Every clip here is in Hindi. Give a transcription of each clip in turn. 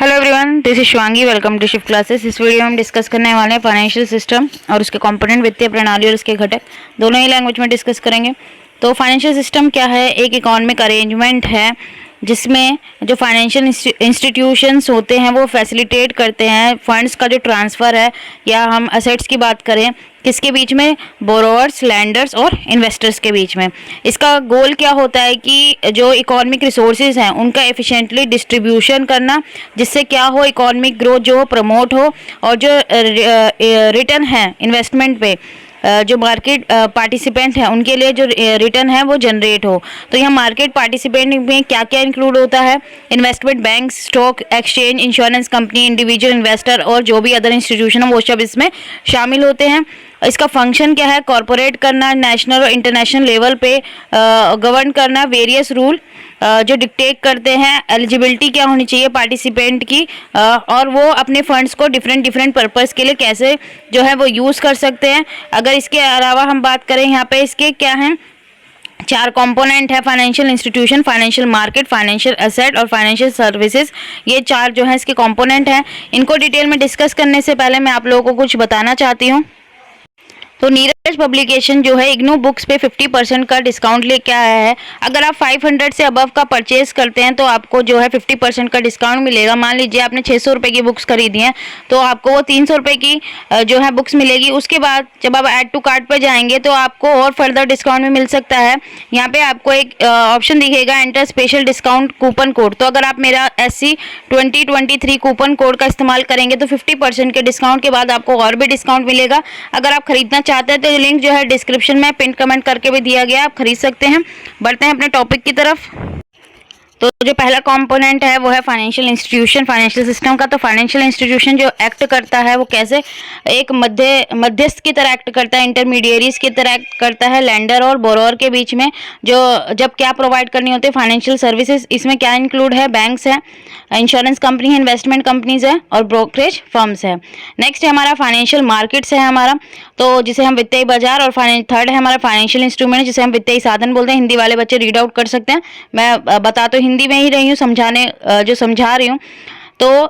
Hello everyone, this is Shivangi. Welcome to Shift Classes. इस वीडियो में हम डिस्कस करने वाले हैं फाइनेंशियल सिस्टम और उसके कंपोनेंट, वित्तीय प्रणाली और उसके घटक दोनों ही लैंग्वेज में डिस्कस करेंगे। तो फाइनेंशियल सिस्टम क्या है? एक इकोनॉमिक अरेंजमेंट है जिसमें जो फाइनेंशियल इंस्टीट्यूशंस होते हैं वो फैसिलिटेट करते हैं फंड्स का जो ट्रांसफ़र है, या हम असेट्स की बात करें किसके बीच में? बोरोवर्स, लैंडर्स और इन्वेस्टर्स के बीच में। इसका गोल क्या होता है कि जो इकोनॉमिक रिसोर्सेज हैं उनका एफिशिएंटली डिस्ट्रीब्यूशन करना, जिससे क्या हो, इकोनॉमिक ग्रोथ जो हो प्रमोट हो, और जो रिटर्न है इन्वेस्टमेंट पे जो मार्केट पार्टिसिपेंट हैं उनके लिए जो रिटर्न है वो जनरेट हो। तो यहाँ मार्केट पार्टिसिपेंट में क्या क्या इंक्लूड होता है? Investment bank, stock exchange, insurance company, individual investor और जो भी अदर इंस्टीट्यूशन है वो सब इसमें शामिल होते हैं। इसका फंक्शन क्या है? कॉरपोरेट करना, नेशनल और इंटरनेशनल लेवल पे गवर्न करना, वेरियस रूल जो डिक्टेट करते हैं एलिजिबिलिटी क्या होनी चाहिए पार्टिसिपेंट की, और वो अपने फंड्स को डिफरेंट पर्पस के लिए कैसे जो है वो यूज़ कर सकते हैं। अगर इसके अलावा हम बात करें यहाँ पे इसके क्या हैं, 4 कंपोनेंट है: financial institution, financial market, financial asset और फाइनेंशियल सर्विसेज। ये 4 जो है इसके कंपोनेंट हैं। इनको डिटेल में डिस्कस करने से पहले मैं आप लोगों को कुछ बताना चाहती हूँ। तो नीरज पब्लिकेशन जो है इग्नू बुक्स पे 50% का डिस्काउंट लेके आया है। अगर आप 500 से अबव का परचेज करते हैं तो आपको जो है 50% का डिस्काउंट मिलेगा। मान लीजिए आपने 600 रुपये की बुक्स खरीदी हैं तो आपको वो 300 रुपये की जो है बुक्स मिलेगी। उसके बाद जब आप ऐड टू कार्ट पर जाएंगे तो आपको और फर्दर डिस्काउंट भी मिल सकता है। यहाँ पे आपको एक ऑप्शन दिखेगा, enter special discount coupon code. तो अगर आप मेरा SC 2023 कूपन कोड का इस्तेमाल करेंगे तो 50% के डिस्काउंट के बाद आपको और भी डिस्काउंट मिलेगा। अगर आप खरीदना चाहते हैं तो लिंक जो है डिस्क्रिप्शन में पिन कमेंट करके भी दिया गया, आप खरीद सकते हैं। बढ़ते हैं अपने टॉपिक की तरफ। तो जो पहला कंपोनेंट है वो है फाइनेंशियल इंस्टीट्यूशन, फाइनेंशियल सिस्टम का। तो फाइनेंशियल इंस्टीट्यूशन जो एक्ट करता है वो कैसे? एक मध्यस्थ की तरह एक्ट करता है, इंटरमीडिएरीज की तरह एक्ट करता है लेंडर और बोरोअर के बीच में। जो जब क्या प्रोवाइड करनी होती है फाइनेंशियल सर्विसेज, इसमें क्या इंक्लूड है? बैंक्स है, इंश्योरेंस कंपनी है, इन्वेस्टमेंट कंपनीज है और ब्रोकरेज फर्म्स है। नेक्स्ट है हमारा फाइनेंशियल मार्केट्स है हमारा, तो जिसे हम वित्तीय बाजार, और थर्ड है हमारा फाइनेंशियल इंस्ट्रूमेंट जिसे हम वित्तीय साधन बोलते हैं। हिंदी वाले बच्चे रीड आउट कर सकते हैं, मैं बता तो हिंदी में ही रही हूँ, समझा रही हूँ। तो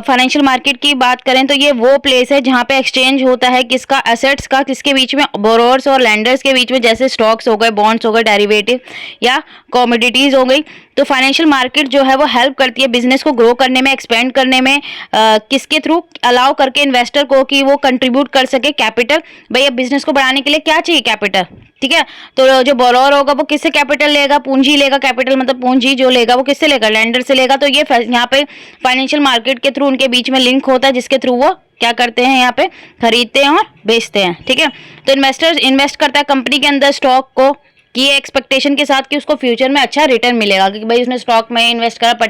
फाइनेंशियल मार्केट की बात करें तो ये वो प्लेस है जहाँ पे एक्सचेंज होता है किसका? एसेट्स का। किसके बीच में? बोरोवर्स और लैंडर्स के बीच में, जैसे स्टॉक्स हो गए, बॉन्ड्स हो गए, डेरिवेटिव या कमोडिटीज़ हो गई। तो फाइनेंशियल मार्केट जो है वो हेल्प करती है बिजनेस को ग्रो करने में, एक्सपेंड करने में। किसके थ्रू? अलाउ करके इन्वेस्टर को कि वो कंट्रीब्यूट कर सके कैपिटल। भाई अब बिजनेस को बढ़ाने के लिए क्या चाहिए? कैपिटल, ठीक है। तो जो बोरोअर होगा वो किससे कैपिटल लेगा? पूंजी लेगा। कैपिटल मतलब पूंजी जो लेगा वो किससे लेगा? लेंडर से लेगा। तो ये यहाँ पे फाइनेंशियल मार्केट के थ्रू उनके बीच में लिंक होता है, जिसके थ्रू वो क्या करते हैं? यहाँ पे खरीदते हैं और बेचते हैं, ठीक है। तो इन्वेस्टर्स इन्वेस्ट करता है कंपनी के अंदर स्टॉक को, कि एक्सपेक्टेशन के साथ कि उसको फ्यूचर में अच्छा रिटर्न मिलेगा, क्योंकि भाई उसने स्टॉक में इन्वेस्ट करा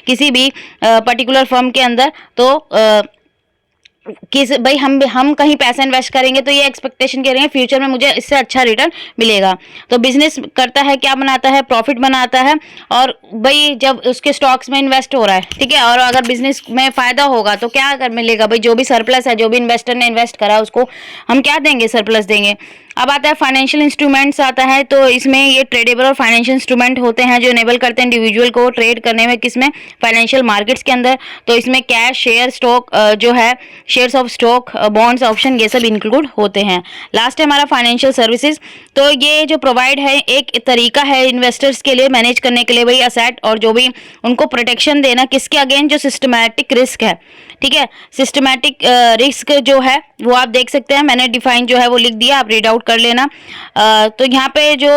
किसी भी पर्टिकुलर फर्म के अंदर, तो किस भाई हम कहीं पैसा इन्वेस्ट करेंगे तो ये एक्सपेक्टेशन कह रहे हैं फ्यूचर में मुझे इससे अच्छा रिटर्न मिलेगा। तो बिजनेस करता है, क्या बनाता है? प्रॉफिट बनाता है। और भाई जब उसके स्टॉक्स में इन्वेस्ट हो रहा है, ठीक है, और अगर बिजनेस में फायदा होगा तो क्या कर मिलेगा? भाई जो भी सरप्लस है, जो भी इन्वेस्टर ने इन्वेस्ट करा उसको हम क्या देंगे? सरप्लस देंगे। अब आता है फाइनेंशियल इंस्ट्रूमेंट्स आता है, तो इसमें ये ट्रेडेबल और फाइनेंशियल इंस्ट्रूमेंट होते हैं जो इनेबल करते हैं इंडिविजुअल को ट्रेड करने में। किसमें? फाइनेंशियल मार्केट्स के अंदर। तो इसमें कैश, शेयर, स्टॉक जो है, shares of stock, bonds, option, ये सब इंक्लूड होते हैं। लास्ट है हमारा फाइनेंशियल सर्विसेज। तो ये जो प्रोवाइड है एक तरीका है इन्वेस्टर्स के लिए मैनेज करने के लिए भाई असेट, और जो भी उनको प्रोटेक्शन देना किसके अगेंस्ट? जो सिस्टमैटिक रिस्क है, ठीक है। सिस्टमैटिक रिस्क जो है वो आप देख सकते हैं, मैंने डिफाइन जो है वो लिख दिया, आप रीड आउट कर लेना। तो यहाँ पे जो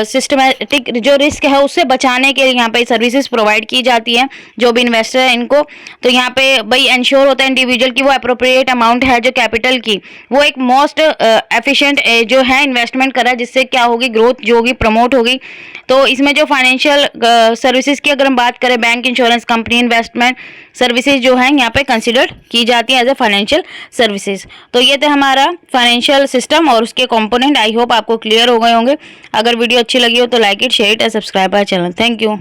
सिस्टमैटिक जो रिस्क है उससे बचाने के लिए यहाँ पे सर्विसेज प्रोवाइड की जाती है जो भी इन्वेस्टर है इनको। तो यहाँ पे भाई इंश्योर होता है इंडिविजुअल की वो अप्रोप्रिएट अमाउंट है जो कैपिटल की, वो एक मोस्ट एफिशिएंट जो है इन्वेस्टमेंट करा, जिससे क्या होगी? ग्रोथ जो होगी प्रमोट होगी। तो इसमें जो फाइनेंशियल सर्विसेज की अगर हम बात करें, bank, insurance company, investment services जो है यहाँ पे कंसिडर की जाती है एज ए फाइनेंशियल सर्विसेज। तो ये था हमारा फाइनेंशियल सिस्टम और उसके कंपोनेंट। आई होप आपको क्लियर हो गए होंगे। अगर वीडियो अच्छी लगी हो तो लाइक इट, शेयर इट और subscribe our channel. Thank you.